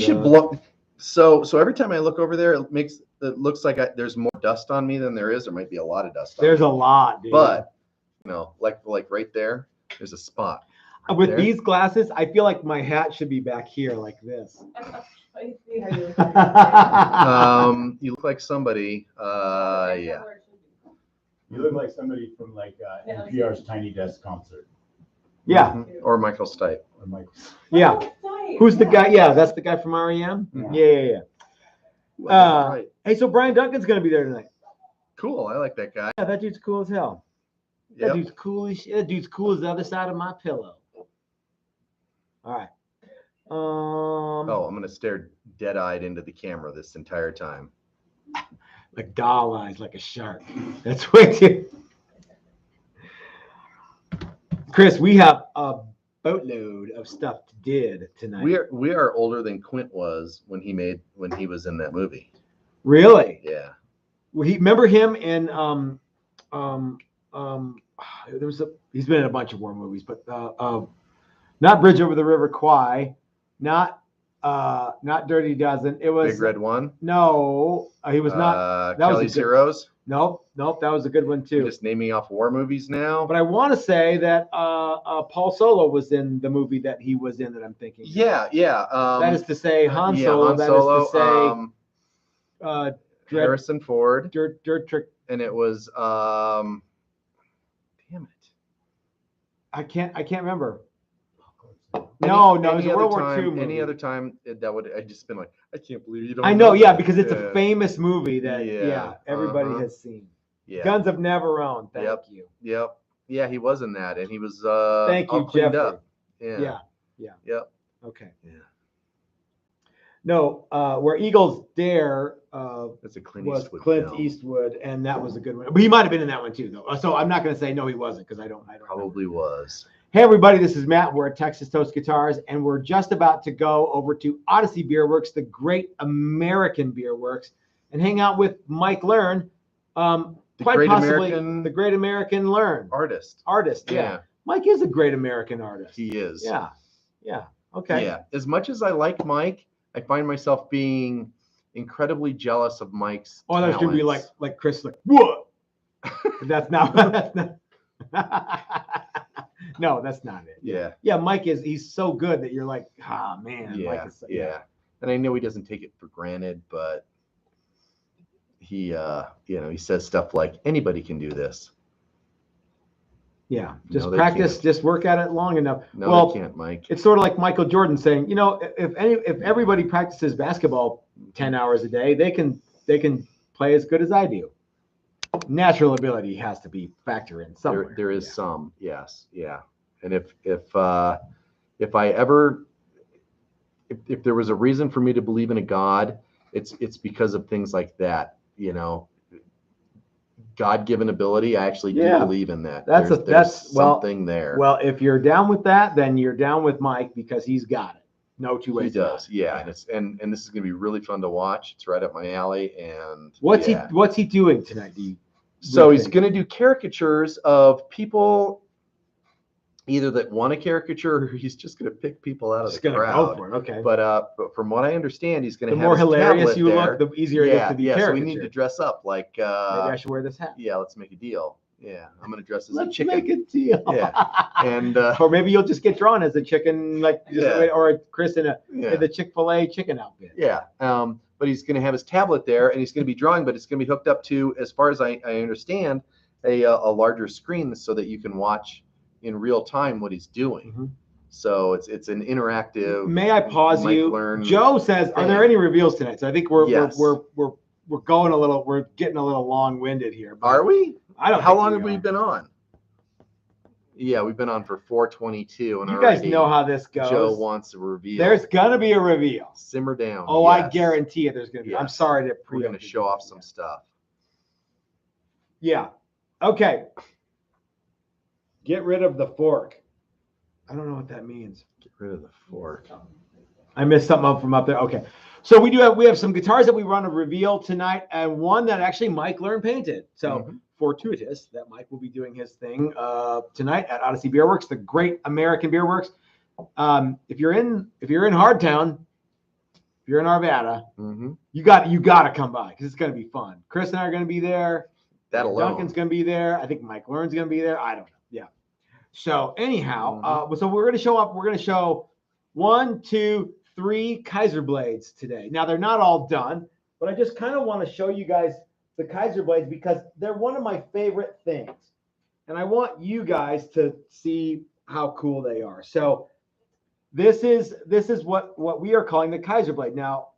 should blow. So every time I look over there, it looks like there's more dust on me than there is. There might be a lot of dust on There's me. a lot, dude. But like right there, there's a spot. Right with there. these glasses, I feel like my hat should be back here like this. You look like somebody. Yeah. You look like somebody from like NPR's Tiny Desk concert. Yeah. Mm-hmm. Or Michael Stipe. Or Michael. Yeah. Who's the guy? Yeah, that's the guy from REM. Yeah. Right. Hey, so Brian Duncan's gonna be there tonight. Cool. I like that guy. Yeah, that dude's cool as hell. That dude's cool as shit. That dude's cool as the other side of my pillow. All right. I'm gonna stare dead-eyed into the camera this entire time. Like doll eyes, like a shark. That's way too. Chris, we have a boatload of stuff to did tonight. We are older than Quint was when he was in that movie. Really? Yeah. Well, remember him in he's been in a bunch of war movies, but not Bridge Over the River Kwai, not Dirty Dozen. It was Big Red One. No, he was not. That Kelly's Heroes. Nope, that was a good one too. You're just naming off war movies now. But I want to say that Paul Solo was in the movie that he was in that I'm thinking. Yeah. That is to say, Han Solo. Han Solo. That is to say, Harrison Ford. Dirt Trick. And it was damn it. I can't remember. No, it was a World War II movie. Any other time that would I just been like, I can't believe you don't. I know, yeah, because it's a famous movie that everybody has seen. Yeah. Guns of Navarone. Thank you. Yep. Yeah, he was in that, and he was thank you, cleaned Jeffrey. up. Yeah. Yep. Okay. Yeah. No, where Eagles Dare That's a Clint was Eastwood Clint film. Eastwood, and that was a good one. But he might have been in that one too, though. So I'm not going to say no, he wasn't, because I don't. Probably was. Hey everybody, this is Matt. We're at Texas Toast Guitars, and we're just about to go over to Odyssey Beer Works, the great American beer works, and hang out with Mike Learn, quite possibly the great American Learn artist. Yeah. Mike is a great American artist. He is. Yeah. Okay. Yeah. As much as I like Mike, I find myself being incredibly jealous of Mike's. Oh, that's gonna be like Chris, like what? That's not. No, that's not it. Yeah. Mike he's so good that you're like, man. Yeah. Mike is, And I know he doesn't take it for granted, but he he says stuff like anybody can do this. Yeah. Just practice, just work at it long enough. No, they can't, Mike. It's sort of like Michael Jordan saying, if everybody practices basketball 10 hours a day, they can play as good as I do. Natural ability has to be factor in somewhere. There is some, yes, yeah. And if there was a reason for me to believe in a God, it's because of things like that, God-given ability. I actually do believe in that. There's something there. Well, if you're down with that, then you're down with Mike, because he's got it. No two ways. He does, yeah. And this is gonna be really fun to watch. It's right up my alley. And what's he doing tonight? So he's gonna do caricatures of people, either that want a caricature, or he's just gonna pick people out of the crowd. Go for it. Okay. But from what I understand, he's gonna the have more his hilarious you there. look, the easier it is to be so we need to dress up like. Maybe I should wear this hat. Yeah, let's make a deal. Yeah, I'm gonna dress as Let's a chicken. make a deal. Yeah, and or maybe you'll just get drawn as a chicken, or Chris in the Chick-fil-A chicken outfit. Yeah, but he's gonna have his tablet there, and he's gonna be drawing, but it's gonna be hooked up to, as far as I understand, a larger screen, so that you can watch in real time what he's doing. Mm-hmm. So it's an interactive. May I pause you? Joe says, "Are there any reveals tonight?" So I think we're going a little. We're getting a little long-winded here. Are we? I don't. How long have we been on? Yeah, we've been on for 4:22, and you guys know how this goes. Joe wants a reveal. There's gonna be a reveal. Simmer down. Oh, yes. I guarantee it. There's gonna be. Yes. I'm sorry to. We're gonna show off some stuff. Yeah. Okay. Get rid of the fork. I don't know what that means. Get rid of the fork. I missed something up from up there. Okay. So we have some guitars that we want to reveal tonight, and one that actually Mike Learn painted. So fortuitous that Mike will be doing his thing tonight at Odyssey Beer Works, the great American beer works. If you're in Hardtown, you're in Arvada, Mm-hmm. you got to come by because it's going to be fun. Chris and I are going to be there. That alone. Duncan's going to be there. I think Mike Learn's going to be there. I don't know. Yeah. So anyhow, so we're going to show up. We're going to show 1, 2, 3 Kaiser blades today. Now they're not all done, but I just kind of want to show you guys the Kaiser blades because they're one of my favorite things, and I want you guys to see how cool they are. So this is what we are calling the Kaiser blade. Now,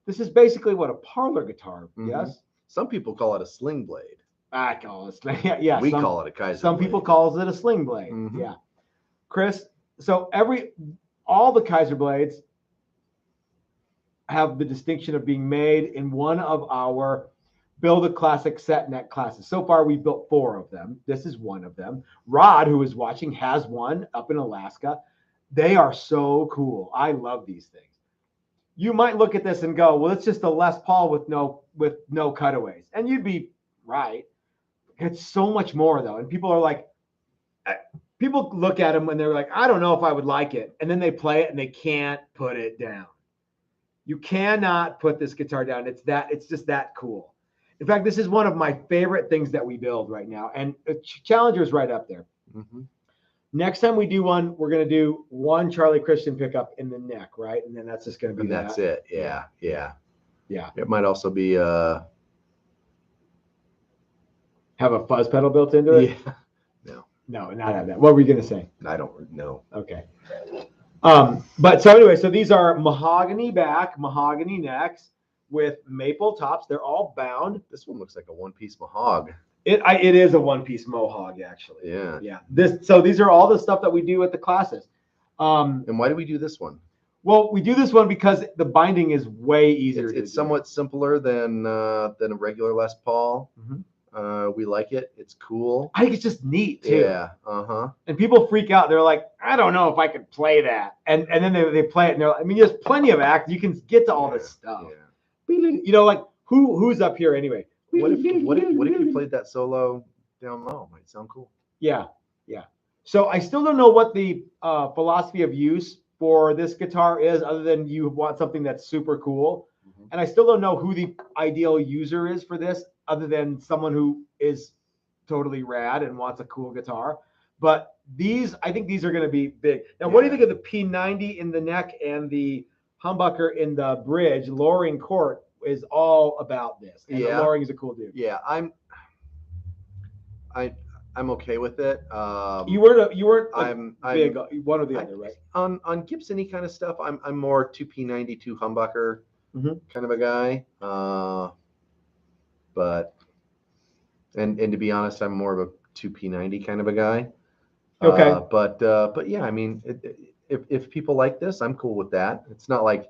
this is basically what a parlor guitar. Mm-hmm. Yes. Some people call it a sling blade. I call it a sling. Yeah. We call it a Kaiser. Some blade. people calls it a sling blade. Mm-hmm. Yeah. Chris. So all the Kaiser blades have the distinction of being made in one of our Build a Classic set neck classes. So far, we've built 4 of them. This is one of them. Rod, who is watching, has one up in Alaska. They are so cool. I love these things. You might look at this and go, well, it's just a Les Paul with no cutaways. And you'd be right. It's so much more, though. And people are like, people look at them and they're like, I don't know if I would like it. And then they play it and they can't put it down. You cannot put this guitar down. It's just that cool. In fact, this is one of my favorite things that we build right now. And Challenger's right up there. Mm-hmm. Next time we do one, we're going to do one Charlie Christian pickup in the neck, right? And then that's just going to be that's it. Yeah. It might also be have a fuzz pedal built into it. Yeah. No, not have that. What were you going to say? I don't know. Okay. But so anyway, so these are mahogany back, mahogany necks with maple tops. They're all bound. This one looks like a one-piece mahog. It is a one-piece mohawk, actually. Yeah. Yeah. So these are all the stuff that we do at the classes. And why do we do this one? Well, we do this one because the binding is way easier. It's somewhat simpler than a regular Les Paul. Mm-hmm. We like it. It's cool. I think it's just neat too. Yeah. Uh-huh. And people freak out. They're like, I don't know if I could play that. And then they play it and they're like, I mean, there's plenty of acts. You can get to all this stuff. Yeah. You know, like who's up here anyway? What if you played that solo down low? Might sound cool. Yeah. So I still don't know what the philosophy of use for this guitar is, other than you want something that's super cool. Mm-hmm. And I still don't know who the ideal user is for this, other than someone who is totally rad and wants a cool guitar. But I think these are going to be big. Now, what do you think of the P90 in the neck and the humbucker in the bridge? Loring Court is all about this. And the Loring is a cool dude. Yeah, I'm okay with it. You weren't I'm big one or the other, right? On Gibson-y kind of stuff, I'm more 2P92 humbucker kind of a guy. But to be honest, I'm more of a 2P90 kind of a guy. Okay. But yeah, I mean, if people like this, I'm cool with that. It's not like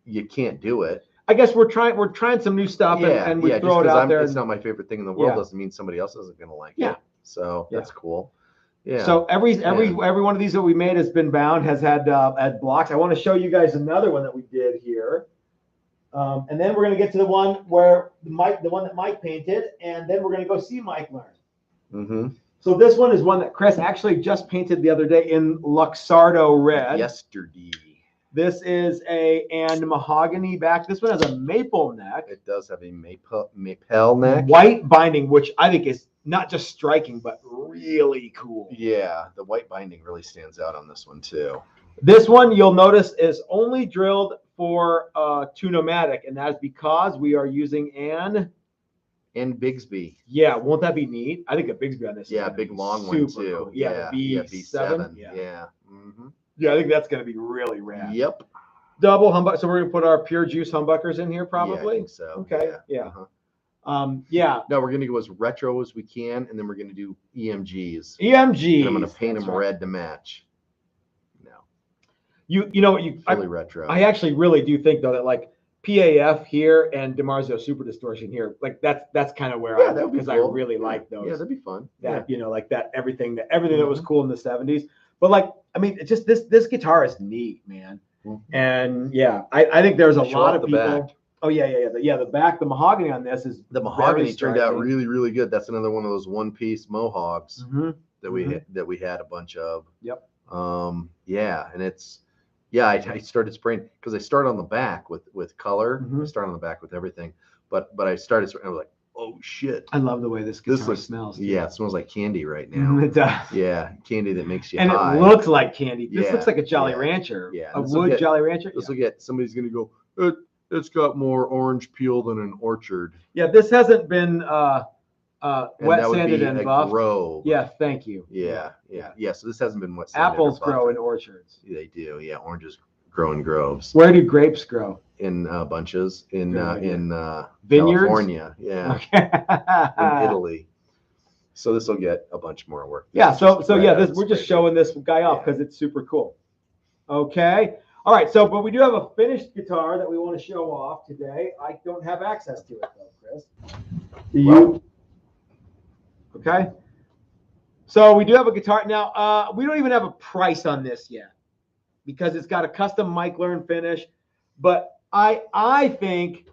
you can't do it. I guess we're trying some new stuff and we throw it out there. It's not my favorite thing in the world doesn't mean somebody else isn't going to like it. So that's cool. Yeah. So every one of these that we made has been bound, has had blocks. I want to show you guys another one that we did here. And then we're going to get to the one that Mike painted, and then we're going to go see Mike learn. Mm-hmm. So this one is one that Chris actually just painted the other day in Luxardo red. Yesterday. This is and mahogany back. This one has a maple neck. It does have a maple neck. White binding, which I think is not just striking, but really cool. Yeah, the white binding really stands out on this one too. This one, you'll notice, is only drilled for Tune-O-Matic, and that is because we are using an And Bigsby. Yeah, won't that be neat? I think a Bigsby on this. Yeah, big long one too. Cool. Yeah, B7. Yeah. Mm-hmm. Yeah, I think that's going to be really rad. Yep. Double humbucker. So we're going to put our Pure Juice humbuckers in here, probably. Yeah, I think so. Okay. Yeah. Uh-huh. Yeah. No, we're going to go as retro as we can, and then we're going to do EMGs. EMGs. And I'm going to paint them red to match. No. You know what fully retro. I actually really do think though that like PAF here and DiMarzio Super Distortion here, like that's kind of where I am, because cool. I really like those. Yeah, that'd be fun. That like that everything that was cool in the 70s. But like, I mean, it's just this guitar is neat, man. Mm-hmm. And yeah, I think there's a lot of people. Back. Oh yeah. The back, the mahogany on this is the mahogany turned out really, really good. That's another one of those one-piece mohawks that we had a bunch of. Yep. Yeah, and it's Yeah, I started spraying because I start on the back with color. Mhm. I start on the back with everything, but I started. I was like, oh shit, I love the way this guitar looks smells. Too. Yeah, it smells like candy right now. Mhm, it does. Yeah, candy that makes you And high. it looks like candy. This Yeah, looks like a Jolly yeah, Rancher. yeah. A This'll wood get- Jolly Rancher. This will get somebody's gonna go. It's got more orange peel than an orchard. Yeah, this hasn't been And wet that would sanded be and a buffed. grove. Yeah, thank you. Yeah. So this hasn't been wet sanded. Apples or grow buffed. in orchards. They do. Yeah, oranges grow in groves. Where do grapes grow? In bunches in Good idea. Vineyards? Vineyards? California. Yeah, Okay. in Italy. So this will get a bunch more work. This Yeah. is So just so right yeah, out this of we're just spray. showing this guy off because it's super cool. Okay. All right. So, but we do have a finished guitar that we want to show off today. I don't have access to it though, Chris. Do you? Well- Okay. So we do have a guitar now. We don't even have a price on this yet because it's got a custom Mike Learn finish. But I think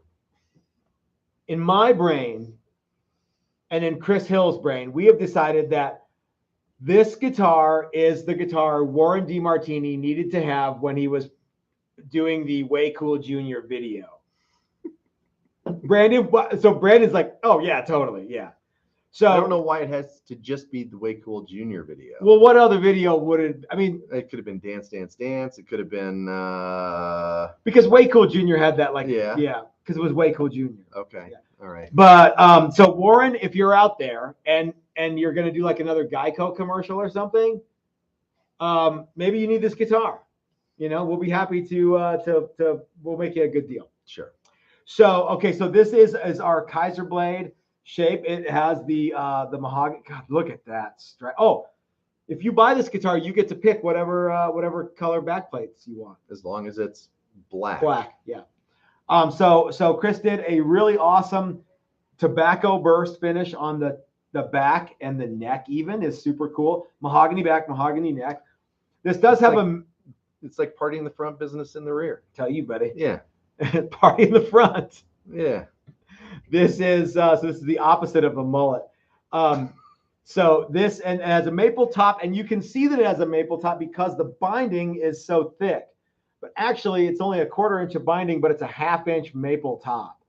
in my brain and in Chris Hill's brain, we have decided that this guitar is the guitar Warren DeMartini needed to have when he was doing the Way Cool Jr. video. So Brandon's like, oh yeah, totally, yeah. So I don't know why it has to just be the Way Cool Jr. video. Well, what other video would it? I mean, it could have been Dance Dance Dance. It could have been because Way Cool Jr. had that, like, Yeah. because it was Way Cool Jr. okay. Yeah. All right. But so Warren, if you're out there and you're gonna do like another Geico commercial or something, maybe you need this guitar. You know, we'll be happy to we'll make you a good deal. Sure. So okay, so this is our Kaiser blade shape. It has the mahogany. God, look at that. Oh, if you buy this guitar, you get to pick whatever color backplates you want. As long as it's black. Black, yeah. So Chris did a really awesome tobacco burst finish on the back, and the neck even is super cool. Mahogany back, mahogany neck. This does have It's like party in the front, business in the rear. tell you, buddy. Yeah. Party in the front. Yeah. This is the opposite of a mullet. So this and it has a maple top, and you can see that it has a maple top because the binding is so thick. But actually, it's only a 1/4 inch of binding, but it's a 1/2 inch maple top.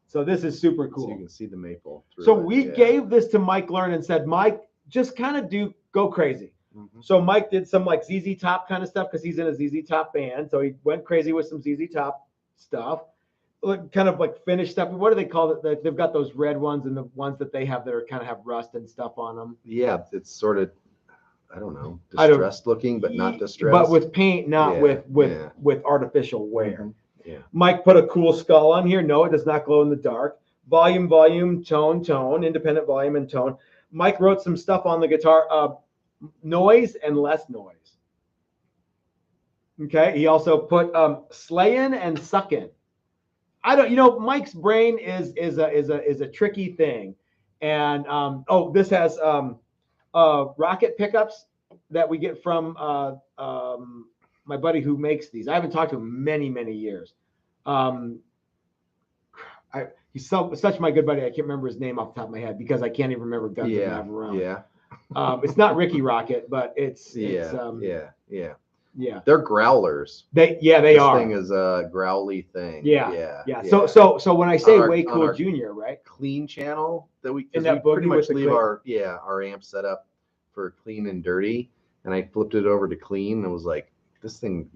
So this is super cool. So you can see the maple through So it, we yeah. gave this to Mike Learn and said, Mike, just kind of go crazy. Mhm. So Mike did some like ZZ Top kind of stuff because he's in a ZZ Top band. So he went crazy with some ZZ Top stuff, kind of like finished stuff. What do they call it? They've got those red ones and the ones that they have that are kind of have rust and stuff on them. Yeah, it's sort of, I don't know, I don't- distressed looking, but not distressed. But with paint, not Yeah, with artificial wear. Mhm. Yeah. Mike put a cool skull on here. No, it does not glow in the dark. Volume, tone, independent volume and tone. Mike wrote some stuff on the guitar, noise and less noise. Okay. He also put slayin' and suckin'. Mike's brain is a tricky thing. And this has rocket pickups that we get from my buddy who makes these. I haven't talked to him many years. He's such my good buddy. I can't remember his name off the top of my head because I can't even remember Guns of Navarone. Yeah. It's not Ricky Rocket, but it's Yeah. They're growlers. They This are. thing is a growly thing. Yeah. So when I say On our- Way on Cool our- Junior, right? Clean channel that we, And 'cause that we pretty Boogie with much the leave click. our amp set up for clean and dirty, and I flipped it over to clean and was like, this thing,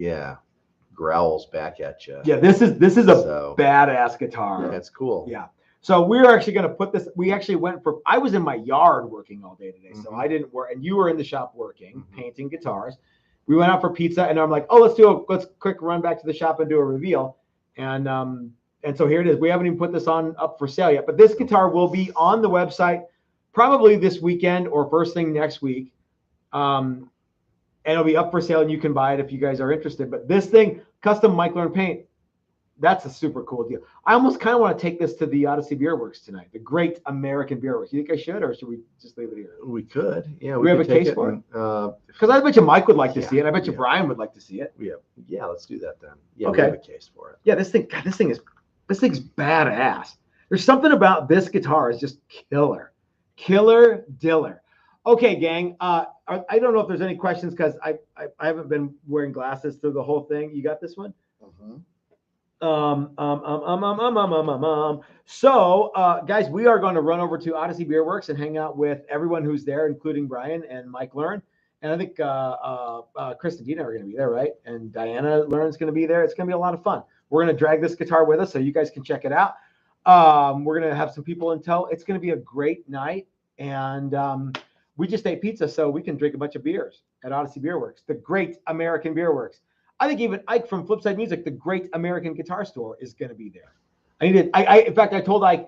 growls back at you. Yeah, this is a badass guitar. Yeah, it's cool. Yeah. So we're actually going to put this. We actually I was in my yard working all day today, so Mhm. I didn't work, and you were in the shop working, Mhm. painting guitars. We went out for pizza, and I'm like, oh, let's quick run back to the shop and do a reveal, and so here it is. We haven't even put this up for sale yet, but this guitar will be on the website probably this weekend or first thing next week, and it'll be up for sale, and you can buy it if you guys are interested. But this thing, custom Mike Learn paint. That's a super cool deal. I almost kind of want to take this to the Odyssey Beer Works tonight, the Great American Beer Works. You think I should, or should we just leave it here? We could. Yeah. We have could a take case for it? Because I bet you Mike would like to see it. I bet you Yeah. Brian would like to see it. Yeah, let's do that then. Yeah, Okay. we have a case for it. Yeah, this thing's badass. There's something about this guitar is just killer diller. Okay, gang. I don't know if there's any questions because I haven't been wearing glasses through the whole thing. You got this one? So, guys, we are going to run over to Odyssey Beer Works and hang out with everyone who's there, including Brian and Mike Learn. And I think Chris and Dina are going to be there, right? And Diana Learn's going to be there. It's going to be a lot of fun. We're going to drag this guitar with us so you guys can check it out. We're going to have some people in tow. It's going to be a great night. And we just ate pizza, so we can drink a bunch of beers at Odyssey Beer Works, the great American Beer Works. I think even Ike from Flipside Music, the great American guitar store, is going to be there. In fact, I told Ike,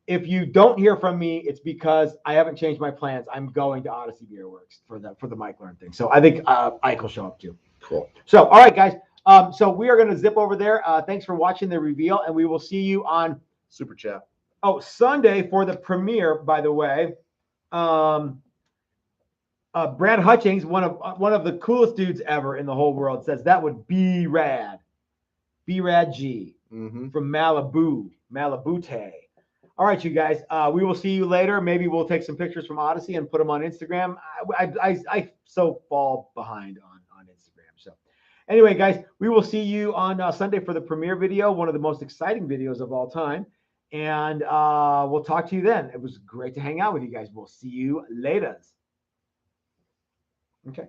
if you don't hear from me, it's because I haven't changed my plans. I'm going to Odyssey Beer Works for the Mike Learn thing. So I think Ike will show up too. Cool. So, all right, guys. So we are going to zip over there. Thanks for watching the reveal, and we will see you on Super Chat. Oh, Sunday for the premiere, by the way. Brad Hutchings, one of the coolest dudes ever in the whole world, says that would be rad. Be rad G from Malibute. All right, you guys. We will see you later. Maybe we'll take some pictures from Odyssey and put them on Instagram. I so fall behind on Instagram. So anyway, guys, we will see you on Sunday for the premiere video, one of the most exciting videos of all time. And we'll talk to you then. It was great to hang out with you guys. We'll see you later. Okay.